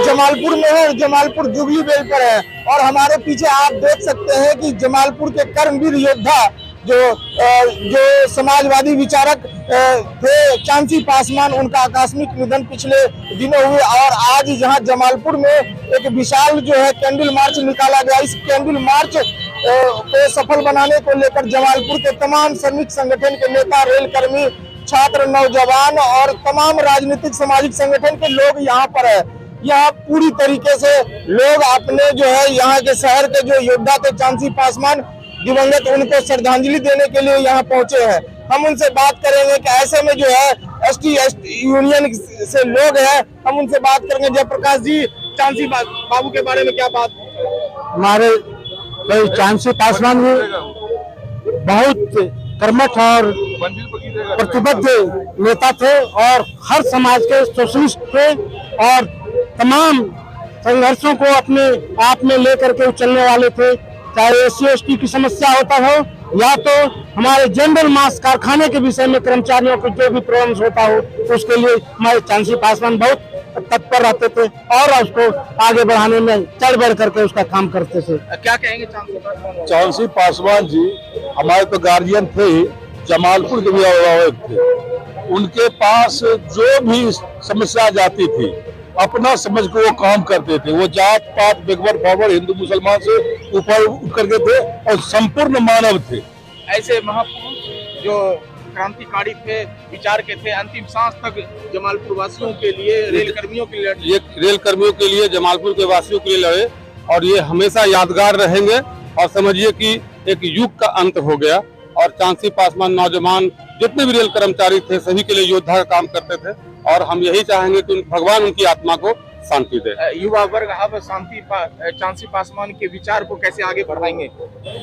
जमालपुर में है, Jamalpur jubilee bell पर है। और हमारे पीछे आप देख सकते हैं कि जमालपुर के कर्मवीर योद्धा जो समाजवादी विचारक थे चांसी पासवान, उनका आकस्मिक निधन पिछले दिनों हुए। और आज जहां जमालपुर में एक विशाल जो है कैंडल मार्च निकाला गया। इस कैंडल मार्च को सफल बनाने को लेकर जमालपुर के तमाम श्रमिक संगठन के नेता, रेल कर्मी, छात्र, नौजवान और तमाम राजनीतिक सामाजिक संगठन के लोग यहाँ पर है। यहाँ पूरी तरीके से लोग अपने जो है यहाँ के शहर के जो योद्धा थे चांसी पासवान दिवंगत, उनको श्रद्धांजलि देने के लिए यहाँ पहुंचे हैं। हम उनसे बात करेंगे कि ऐसे में जो है एसटी यूनियन से लोग हैं, हम उनसे बात करेंगे। जयप्रकाश जी, चांसी बाबू के बारे में क्या बात? हमारे चांसी पासवान जी बहुत कर्मठ और प्रतिबद्ध नेता थे और हर समाज के सोशलिस्ट थे और तमाम संघर्षों को अपने आप में लेकर के चलने वाले थे। चाहे SC/ST की समस्या होता हो या तो हमारे जनरल मास कारखाने के विषय में कर्मचारियों को जो भी प्रॉब्लम्स होता हो, उसके लिए हमारे चांसी पासवान बहुत तत्पर रहते थे और उसको आगे बढ़ाने में चढ़ बढ़ करके उसका काम करते थे। क्या कहेंगे चांसी पासवान? चांसी पासवान जी हमारे तो गार्जियन थे ही, जमालपुर के भी अभिभावक थे। उनके पास जो भी समस्या जाती थी अपना समझ को वो काम करते थे। वो जात पात बैकवर्ड फॉरवर्ड हिंदू मुसलमान से ऊपर उठ करके थे और संपूर्ण मानव थे। ऐसे महापुरुष जो क्रांतिकारी थे, विचार के थे, अंतिम सांस तक जमालपुर वासियों के लिए, रेल कर्मियों के लिए, ये रेल कर्मियों के लिए, जमालपुर के वासियों के लिए लड़े और ये हमेशा यादगार रहेंगे। और समझिए कि एक युग का अंत हो गया और चांसी पासवान नौजवान जितने भी रेल कर्मचारी थे सभी के लिए योद्धा का काम करते थे और हम यही चाहेंगे कि भगवान उनकी आत्मा को शांति दे। युवा वर्ग अब चांसी पासवान के विचार को कैसे आगे बढ़ाएंगे?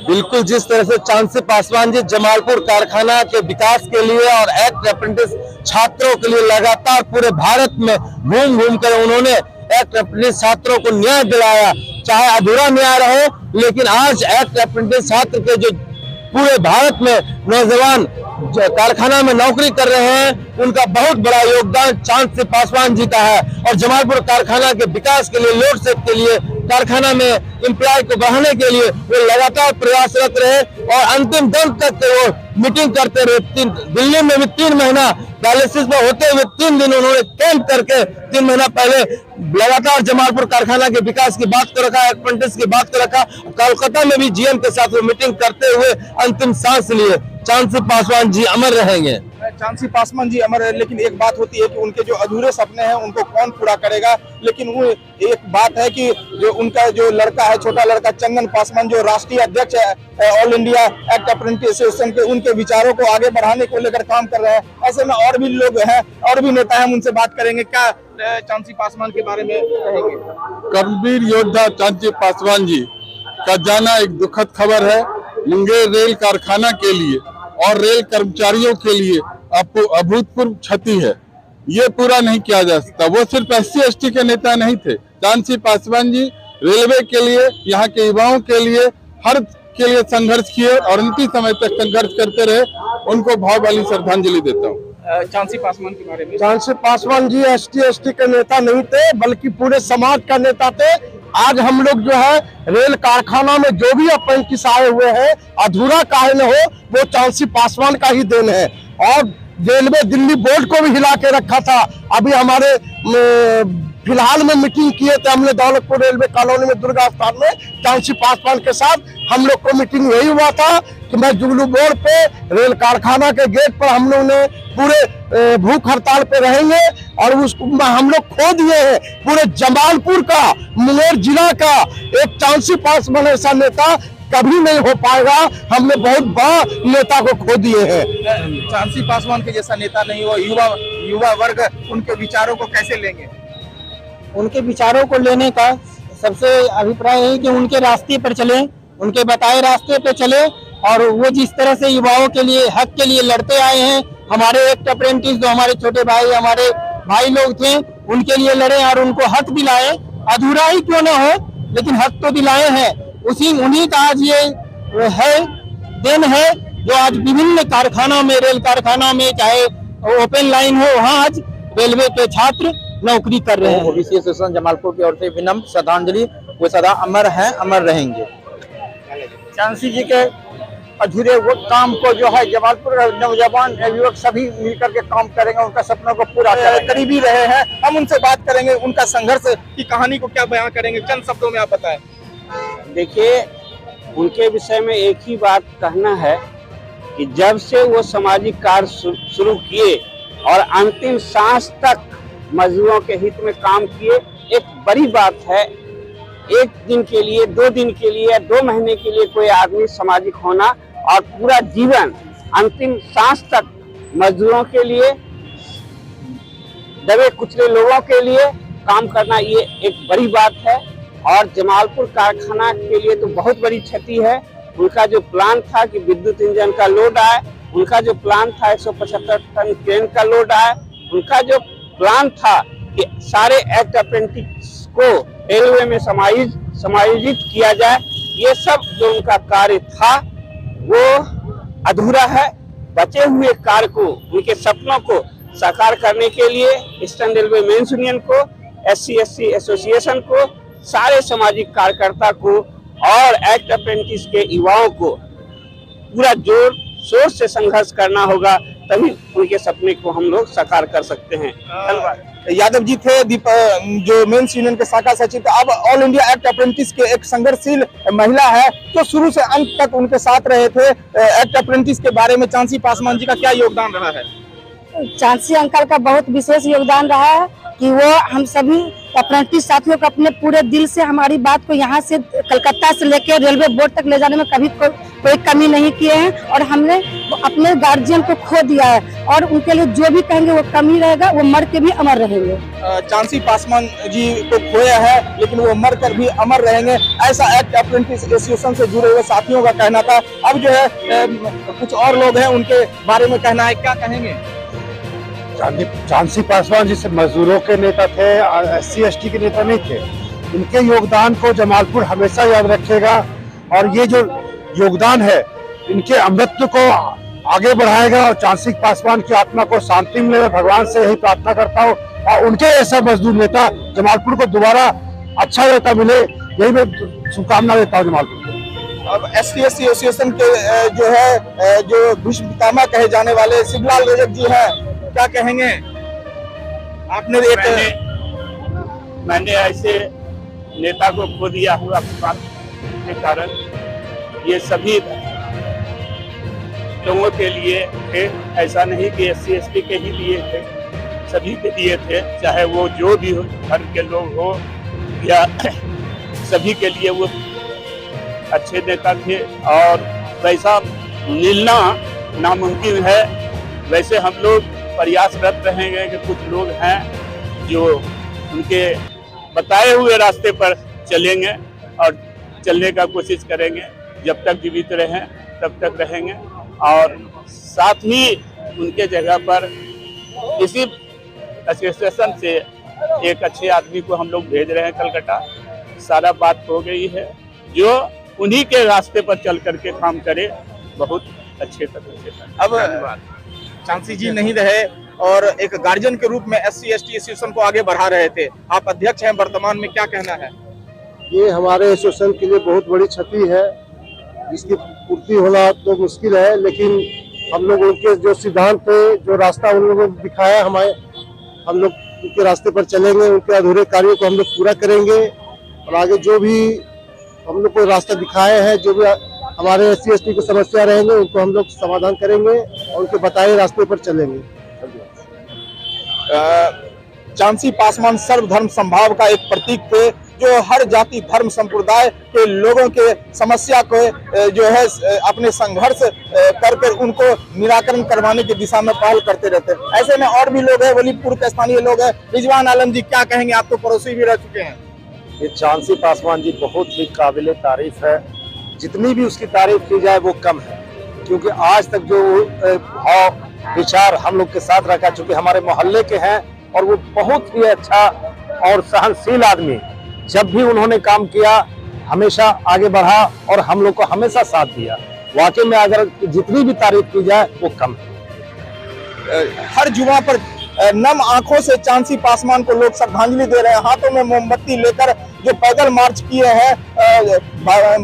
बिल्कुल, जिस तरह से चांसी पासवान जी जमालपुर कारखाना के विकास के लिए और एक्ट अप्रेंटिस छात्रों के लिए लगातार पूरे भारत में घूम घूम कर उन्होंने एक्ट अप्रेंटिस छात्रों को न्याय दिलाया, चाहे अधूरा न्याय रहो, लेकिन आज एक्ट अप्रेंटिस छात्र के जो पूरे भारत में नौजवान कारखाना में नौकरी कर रहे हैं, उनका बहुत बड़ा योगदान चांसी पासवान जी का है। और जमालपुर कारखाना के विकास के लिए, लोड सेट के लिए, कारखाना में एम्प्लॉय को बढ़ाने के लिए वो लगातार प्रयासरत रहे और अंतिम दम तक वो मीटिंग करते रहे। दिल्ली में भी 3 महीना डायलिसिस में होते हुए 3 दिन उन्होंने कैंप करके 3 महीना पहले लगातार जमालपुर कारखाना के विकास की बात को रखा, अप्रेंटिस की बात को रखा। कोलकाता में भी GM के साथ वो मीटिंग करते हुए अंतिम सांस लिए। चांसी पासवान जी अमर रहेंगे। चांसी पासवान जी अमर है, लेकिन एक बात होती है कि उनके जो अधूरे सपने हैं उनको कौन पूरा करेगा। लेकिन वो एक बात है कि जो उनका जो लड़का है, छोटा लड़का चंदन पासवान, जो राष्ट्रीय अध्यक्ष है all India act apprentice association के, उनके विचारों को आगे बढ़ाने को लेकर काम कर रहे हैं। ऐसे में और भी लोग हैं, और भी नेता हैं, हम उनसे बात करेंगे। क्या चांसी पासवान के बारे में कहेंगे? कर्मवीर योद्धा चांसी पासवान जी का जाना एक दुखद खबर है। मुंगेर रेल कारखाना के लिए और रेल कर्मचारियों के लिए अभूतपूर्व क्षति है, ये पूरा नहीं किया जा सकता। वो सिर्फ SC/ST के नेता नहीं थे। चांसी पासवान जी रेलवे के लिए, यहाँ के युवाओं के लिए, हर के लिए संघर्ष किए और अंतिम समय तक संघर्ष करते रहे। उनको भावभीनी श्रद्धांजलि देता हूँ। चांसी पासवान के बारे में? चांसी पासवान जी ST/ST के नेता नहीं थे, बल्कि पूरे समाज का नेता थे। आज हम लोग जो है रेल कारखाना में जो भी अप्रेंटिस आए हुए हैं, अधूरा काहे न हो, वो चांसी पासवान का ही देन है। और रेलवे दिल्ली बोर्ड को भी हिला के रखा था। अभी हमारे फिलहाल में मीटिंग किए थे हमने दौलतपुर रेलवे कॉलोनी में, दुर्गा स्थान में, चांसी पासवान के साथ हम लोग को मीटिंग यही हुआ था कि मैं जुगनू बोर्ड पे रेल कारखाना के गेट पर हम लोग ने पूरे भूख हड़ताल पे रहेंगे और उसको हम लोग खो दिए हैं। पूरे जमालपुर का, मुंगेर जिला का एक चांसी पासवान ऐसा नेता कभी नहीं हो पाएगा। हमने बहुत बड़ा नेता को खो दिए हैं। चांसी पासवान के जैसा नेता नहीं हो, युवा वर्ग उनके विचारों को कैसे लेंगे? उनके विचारों को लेने का सबसे अभिप्राय है कि उनके रास्ते पर चले, उनके बताए रास्ते पे चले और वो जिस तरह से युवाओं के लिए, हक के लिए लड़ते आए हैं। हमारे एक्ट अप्रेंटिस जो हमारे छोटे भाई, हमारे भाई लोग थे, उनके लिए लड़े और उनको हक दिलाए। अधूरा ही क्यों ना हो, लेकिन हक तो दिलाए हैं। उन्हीं का आज ये है, दिन है, जो आज विभिन्न कारखानों में, रेल कारखानों में, चाहे ओपन लाइन हो, वहाँ आज रेलवे के छात्र नौकरी कर रहे हैं। ओबीसी एसोसिएशन जमालपुर की ओर से विनम्र श्रद्धांजलि, वो सदा अमर हैं, अमर रहेंगे। चांसी जी के अधूरे वो काम को जो है जमालपुर नौजवान युवक सभी मिलकर के काम करेंगे, उनका सपनों को पूरा करेंगे। करीबी रहे हैं, हम उनसे बात करेंगे, उनका संघर्ष की कहानी को क्या बयां करेंगे, चंद शब्दों में आप बताएं। देखिए, उनके विषय में एक ही बात कहना है कि जब से वो सामाजिक कार्य शुरू किए और अंतिम सांस तक मजदूरों के हित में काम किए, एक बड़ी बात है। एक दिन के लिए, 2 दिन के लिए या 2 महीने के लिए कोई आदमी सामाजिक होना और पूरा जीवन अंतिम सांस तक मजदूरों के लिए, दबे कुचले लोगों के लिए काम करना, ये एक बड़ी बात है। और जमालपुर कारखाना के लिए तो बहुत बड़ी क्षति है। उनका जो प्लान था कि विद्युत इंजन का लोड आए, उनका जो प्लान था 175 टन क्रेन का लोड आए, उनका जो प्लान था कि सारे एक्ट अप्रेंटिस को रेलवे में समायोजित किया जाए, ये सब जो उनका कार्य था वो अधूरा है। बचे हुए कार्य को, उनके सपनों को साकार करने के लिए ईस्टर्न रेलवे मेंस यूनियन को, SC/SC एसोसिएशन को, सारे सामाजिक कार्यकर्ता को और एक्ट अप्रेंटिस के युवाओं को पूरा जोर शोर से संघर्ष करना होगा, तभी उनके सपने को हम लोग साकार कर सकते हैं। धन्यवाद। यादव जी थे जो मेंस यूनियन के शाखा सचिव थे, अब ऑल इंडिया एक्ट अप्रेंटिस के एक संघर्षशील महिला है, तो शुरू से अंत तक उनके साथ रहे थे। एक्ट अप्रेंटिस के बारे में चांसी पासवान जी का क्या योगदान रहा है? चांसी अंकल का बहुत विशेष योगदान रहा है कि वो हम सभी अप्रेंटिस साथियों को अपने पूरे दिल से हमारी बात को यहाँ से कलकत्ता से लेकर रेलवे बोर्ड तक ले जाने में कभी कोई कमी नहीं किए हैं, और हमने अपने गार्जियन को खो दिया है, और उनके लिए जो भी कहेंगे वो कमी रहेगा, वो मर के भी अमर रहेंगे। चांसी पासवान जी को खोया है, लेकिन वो मर कर भी अमर रहेंगे, ऐसा एक्ट अप्रेंटिस एसोसिएशन से जुड़े हुए साथियों का कहना था। अब जो है कुछ और लोग हैं, उनके बारे में कहना है, क्या कहेंगे? चांसी पासवान जी मजदूरों के नेता थे, SC/ST के नेता नहीं थे। इनके योगदान को जमालपुर हमेशा याद रखेगा, और ये जो योगदान है इनके अमृत को आगे बढ़ाएगा, और चांसी पासवान की आत्मा को शांति मिले, मैं भगवान से यही प्रार्थना करता हूँ, और उनके ऐसा मजदूर नेता जमालपुर को दोबारा अच्छा नेता मिले, यही मैं शुभकामना देता हूँ जमालपुर को। अब SC/ST एसोसिएशन के जो है जो भीष्म पितामह कहे जाने वाले शिवलाल रजक जी हैं, क्या कहेंगे? आपने मैंने ऐसे नेता को खो दिया हुआ के कारण ये सभी लोगों के लिए थे, ऐसा नहीं कि SC/ST के ही लिए थे, सभी के लिए थे, चाहे वो जो भी धर्म के लोग हो या सभी के लिए वो अच्छे नेता थे। और वैसा मिलना नामुमकिन है। वैसे हम लोग प्रयासरत रहेंगे कि कुछ लोग हैं जो उनके बताए हुए रास्ते पर चलेंगे और चलने का कोशिश करेंगे। जब तक जीवित रहें तब तक रहेंगे, और साथ ही उनके जगह पर इसी एसोसिएशन से एक अच्छे आदमी को हम लोग भेज रहे हैं कलकत्ता। सारा बात हो गई है, जो उन्हीं के रास्ते पर चल करके काम करे बहुत अच्छे तरह से। अब चांसी जी नहीं रहे और एक गार्जियन के रूप में SC/ST एसोसिएशन को आगे बढ़ा रहे थे, आप अध्यक्ष हैं वर्तमान में, क्या कहना है? ये हमारे एसोसिएशन के लिए बहुत बड़ी क्षति है, जिसकी पूर्ति होना तो मुश्किल है, लेकिन हम लोग उनके जो सिद्धांत थे, जो रास्ता उन लोगों ने दिखाया, हम लोग उनके रास्ते पर चलेंगे, उनके अधूरे कार्यों को हम लोग पूरा करेंगे, और आगे जो भी हम लोग को रास्ता दिखाए हैं, जो भी हमारे SC/ST की समस्या रहेंगे, उनको हम लोग समाधान करेंगे और उनके बताए रास्ते पर चलेंगे। चांसी पासवान सर्वधर्म संभाव का एक प्रतीक थे, जो हर जाति धर्म संप्रदाय के लोगों के समस्या को जो है अपने संघर्ष कर उनको निराकरण करवाने की दिशा में पहल करते रहते। ऐसे में और भी लोग हैं, वलीपुर के स्थानीय लोग हैं। रिजवान आलम जी, क्या कहेंगे? आप तो पड़ोसी भी रह चुके हैं। ये चांसी पासवान जी बहुत ही काबिल तारीफ है, जितनी भी उसकी तारीफ की जाए वो कम है, क्योंकि आज तक जो भाव विचार हम लोग के साथ रखा, चूंकि हमारे मोहल्ले के हैं, और वो बहुत ही अच्छा और सहनशील आदमी, जब भी उन्होंने काम किया हमेशा आगे बढ़ा और हम लोग को हमेशा साथ दिया। वाकई में अगर जितनी भी तारीफ की जाए वो कम है। हर जुमा पर नम आंखों से चांसी पासवान को लोग श्रद्धांजलि दे रहे हैं। हाथों में मोमबत्ती लेकर जो पैदल मार्च किए हैं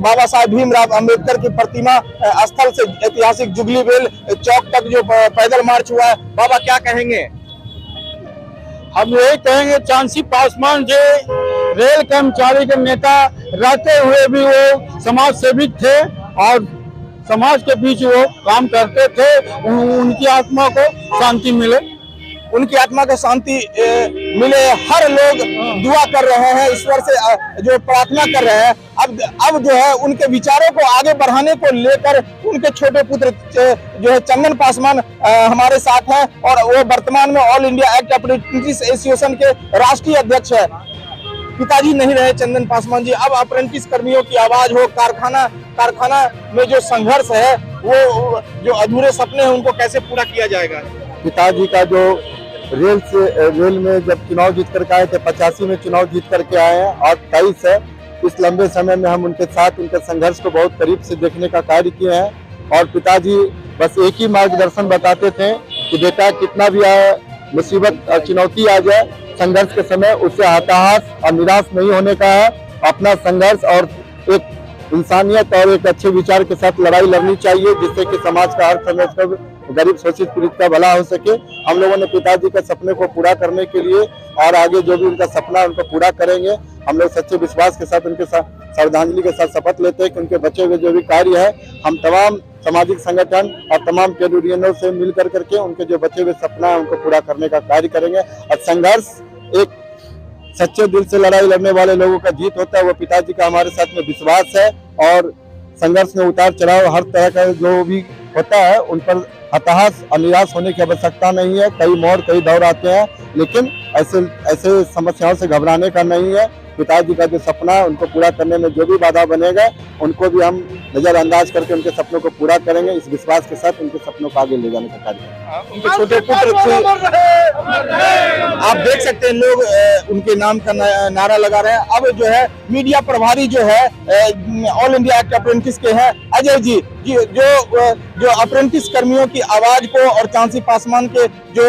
बाबा साहेब भीमराव अंबेडकर की प्रतिमा स्थल से ऐतिहासिक जुगली बेल चौक तक जो पैदल मार्च हुआ है, बाबा क्या कहेंगे? हम यही कहेंगे, चांसी पासवान जो रेल कर्मचारी के नेता रहते हुए भी वो समाज सेवी थे और समाज के बीच वो काम करते थे। उनकी आत्मा को शांति मिले, उनकी आत्मा को शांति मिले। हर लोग दुआ कर रहे हैं, ईश्वर से जो प्रार्थना कर रहे हैं। अब जो है उनके विचारों को आगे बढ़ाने को लेकर उनके छोटे पुत्र जो है चंदन पासवान हमारे साथ हैं और वो वर्तमान में all India act apprentice association के राष्ट्रीय अध्यक्ष है। पिताजी नहीं रहे चंदन पासवान जी, अब अप्रेंटिस कर्मियों की आवाज हो। कारखाना में जो संघर्ष है, वो जो अधूरे सपने हैं उनको कैसे पूरा किया जाएगा? पिताजी का जो रेल में जब चुनाव जीत करके आए थे, 85 में चुनाव जीत करके आए हैं और 23 है। इस लंबे समय में हम उनके साथ उनके संघर्ष को बहुत करीब से देखने का कार्य किए हैं और पिताजी बस एक ही मार्गदर्शन बताते थे कि बेटा कितना भी आए, मुसीबत और चुनौती आ जाए, संघर्ष के समय उससे हताश और निराश नहीं होने का है। अपना संघर्ष और एक इंसानियत और एक अच्छे विचार के साथ लड़ाई लड़नी चाहिए, जिससे कि समाज का हर समय सब गरीब शोषित पीड़ित का भला हो सके। हम लोगों ने पिताजी के सपने को पूरा करने के लिए और आगे जो भी उनका सपना है उनको पूरा करेंगे। हम लोग सच्चे विश्वास के साथ उनके साथ श्रद्धांजलि के साथ शपथ लेते हैं कि उनके बचे हुए जो भी कार्य है, हम तमाम सामाजिक संगठन और तमाम ट्रेड यूनियनों से मिल करके उनके जो बचे हुए सपना है उनको पूरा करने का कार्य करेंगे। और संघर्ष एक सच्चे दिल से लड़ाई लड़ने वाले लोगों का जीत होता है। वो पिताजी का हमारे साथ में विश्वास है और संघर्ष में उतार चढ़ाव हर तरह का जो भी होता है उन पर हताश और निराश होने की आवश्यकता नहीं है। कई मोड़ कई दौर आते हैं, लेकिन ऐसे समस्याओं से घबराने का नहीं है। पिताजी का जो सपना है उनको पूरा करने में जो भी बाधा बनेगा उनको भी हम नजरअंदाज करके उनके सपनों को पूरा करेंगे। इस विश्वास के साथ उनके सपनों को आगे ले जाने का कार्य उनके छोटे पुत्र थे, आप देख सकते हैं लोग उनके नाम का नारा लगा रहे हैं। अब जो है मीडिया प्रभारी जो है ऑल इंडिया एक्ट अप्रेंटिस के हैं अजय जी जो अप्रेंटिस कर्मियों की आवाज को और चांसी पासवान के जो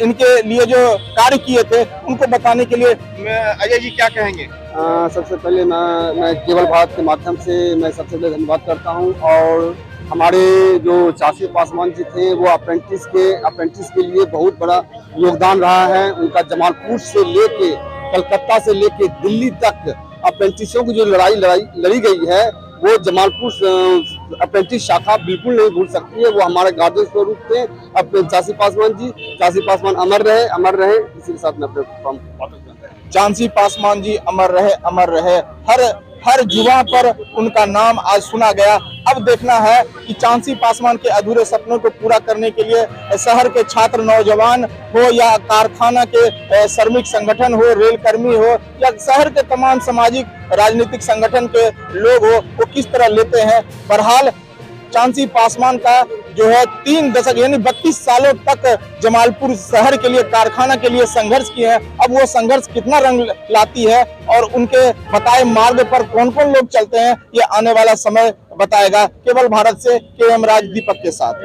इनके लिए जो कार्य किए थे उनको बताने के लिए अजय जी क्या कहेंगे? सबसे पहले मैं केवल भारत के माध्यम से मैं सबसे पहले धन्यवाद करता हूं और हमारे जो चांसी पासवान जी थे वो अप्रेंटिस के लिए बहुत बड़ा योगदान रहा है। उनका जमालपुर से लेके कलकत्ता से लेके दिल्ली तक अप्रेंटिसों की जो लड़ी गई है वो जमालपुर अप्रेंटिस शाखा बिल्कुल नहीं भूल सकती है। वो हमारे गार्जियन स्वरूप थे अब चांसी पासवान जी। चांसी पासवान अमर रहे। इसी के साथ में अपने चांसी पासवान जी अमर रहे। हर युवा पर उनका नाम आज सुना गया। अब देखना है कि चांसी पासवान के अधूरे सपनों को पूरा करने के लिए शहर के छात्र नौजवान हो या कारखाना के श्रमिक संगठन हो, रेल कर्मी हो या शहर के तमाम सामाजिक राजनीतिक संगठन के लोग हो, वो किस तरह लेते हैं। बहरहाल चांसी पासवान का जो है 3 दशक यानी 32 सालों तक जमालपुर शहर के लिए, कारखाना के लिए संघर्ष किए हैं। अब वो संघर्ष कितना रंग लाती है और उनके बताए मार्ग पर कौन कौन लोग चलते हैं, ये आने वाला समय बताएगा। केवल भारत से KM राज दीपक के साथ।